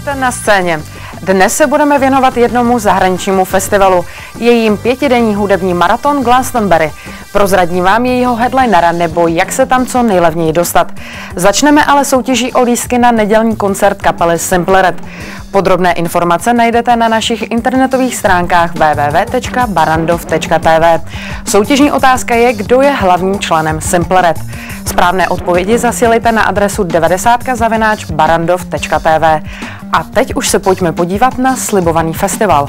Vítejte na scéně. Dnes se budeme věnovat jednomu zahraničnímu festivalu. Je jím 5denní hudební maraton Glastonbury. Prozradím vám jejího headlinera nebo jak se tam co nejlevněji dostat. Začneme ale soutěží o lístky na nedělní koncert kapely Simple Red. Podrobné informace najdete na našich internetových stránkách www.barandov.tv. Soutěžní otázka je, kdo je hlavním členem Simple Red. Správné odpovědi zasílejte na adresu 90@barandov.tv. A teď už se pojďme podívat na slibovaný festival.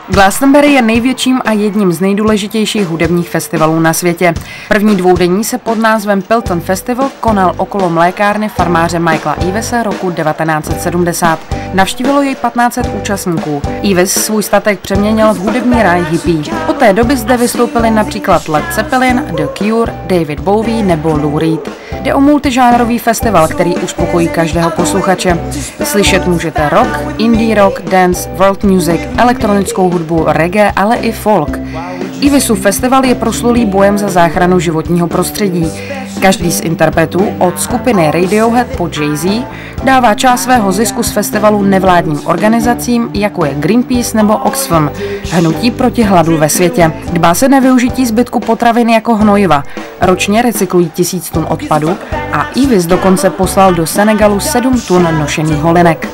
Glastonbury je největším a jedním z nejdůležitějších hudebních festivalů na světě. První dvoudenní se pod názvem Pilton Festival konal okolo mlékárny farmáře Michaela Ivese roku 1970. Navštívilo jej 1500 účastníků. Ives svůj statek přeměnil v hudební ráj hippie. Od té doby zde vystoupili například Led Zeppelin, The Cure, David Bowie nebo Lou Reed. Jde o multižánrový festival, který uspokojí každého posluchače. Slyšet můžete rock, indie rock, dance, world music, elektronickou hudbu, reggae, ale i folk. Ivesův festival je proslulý bojem za záchranu životního prostředí. Každý z interpretů od skupiny Radiohead po Jay-Z dává část svého zisku z festivalu nevládním organizacím, jako je Greenpeace nebo Oxfam, hnutí proti hladu ve světě. Dbá se na využití zbytku potravin jako hnojiva. Ročně recyklují 1000 tun odpadu a Ives dokonce poslal do Senegalu 7 tun nošených holinek.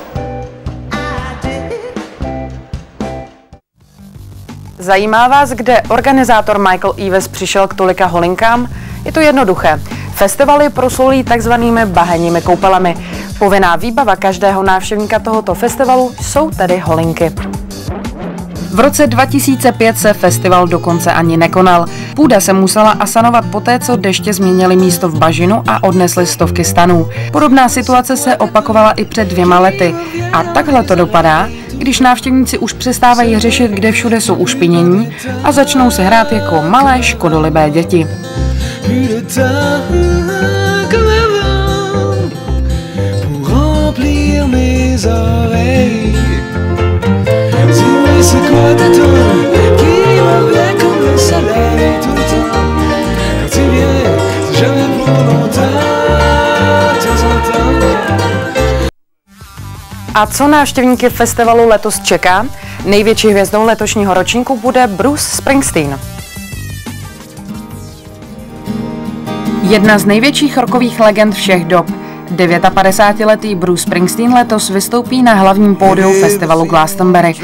Zajímá vás, kde organizátor Michael Ives přišel k tolika holinkám? Je to jednoduché. Festival je proslulý takzvanými bahenními koupelemi. Povinná výbava každého návštěvníka tohoto festivalu jsou tedy holinky. V roce 2005 se festival dokonce ani nekonal. Půda se musela asanovat poté, co deště změnily místo v bažinu a odnesly stovky stanů. Podobná situace se opakovala i před 2 lety. A takhle to dopadá, když návštěvníci už přestávají řešit, kde všude jsou ušpinění a začnou se hrát jako malé škodolibé děti. A co návštěvníky festivalu letos čeká? Největší hvězdou letošního ročníku bude Bruce Springsteen. Jedna z největších rockových legend všech dob. 59letý Bruce Springsteen letos vystoupí na hlavním pódiu festivalu Glastonbury.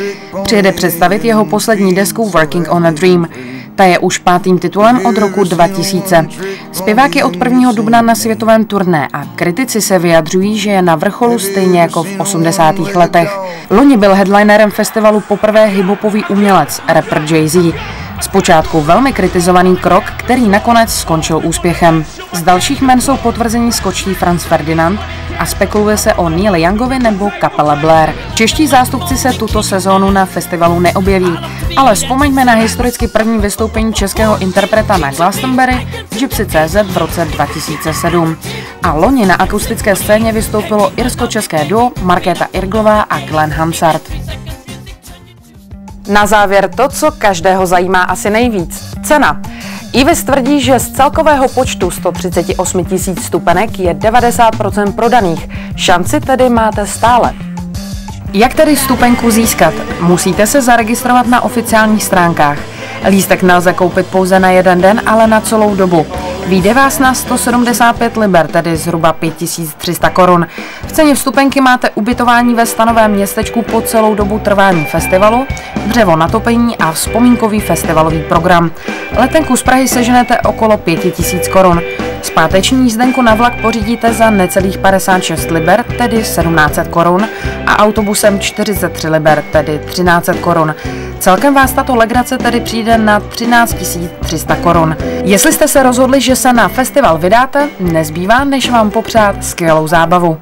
Přijede představit jeho poslední desku Working on a Dream. Ta je už 5. titulem od roku 2000. Zpěvák je od 1. dubna na světovém turné a kritici se vyjadřují, že je na vrcholu stejně jako v 80. letech. Loni byl headlinerem festivalu poprvé hiphopový umělec, rapper Jay-Z. Zpočátku velmi kritizovaný krok, který nakonec skončil úspěchem. Z dalších jmen jsou potvrzení skočí Franz Ferdinand a spekuluje se o Neil Youngovi nebo kapele Blair. Čeští zástupci se tuto sezónu na festivalu neobjeví, ale vzpomeňme na historicky první vystoupení českého interpreta na Glastonbury Gypsy.cz v roce 2007. A loni na akustické scéně vystoupilo irsko-české duo Markéta Irglová a Glenn Hansard. Na závěr to, co každého zajímá asi nejvíc. Cena. Ives tvrdí, že z celkového počtu 138 000 vstupenek je 90% prodaných. Šanci tedy máte stále. Jak tedy vstupenku získat? Musíte se zaregistrovat na oficiálních stránkách. Lístek nelze koupit pouze na jeden den, ale na celou dobu. Vyjde vás na 175 liber, tedy zhruba 5300 korun. V ceně vstupenky máte ubytování ve stanovém městečku po celou dobu trvání festivalu, dřevo na topení a vzpomínkový festivalový program. Letenku z Prahy seženete okolo 5000 korun. Zpáteční jízdenku na vlak pořídíte za necelých 56 liber, tedy 1700 korun, a autobusem 43 liber, tedy 1300 korun. Celkem vás tato legrace tedy přijde na 13 300 korun. Jestli jste se rozhodli, že se na festival vydáte, nezbývá, než vám popřát skvělou zábavu.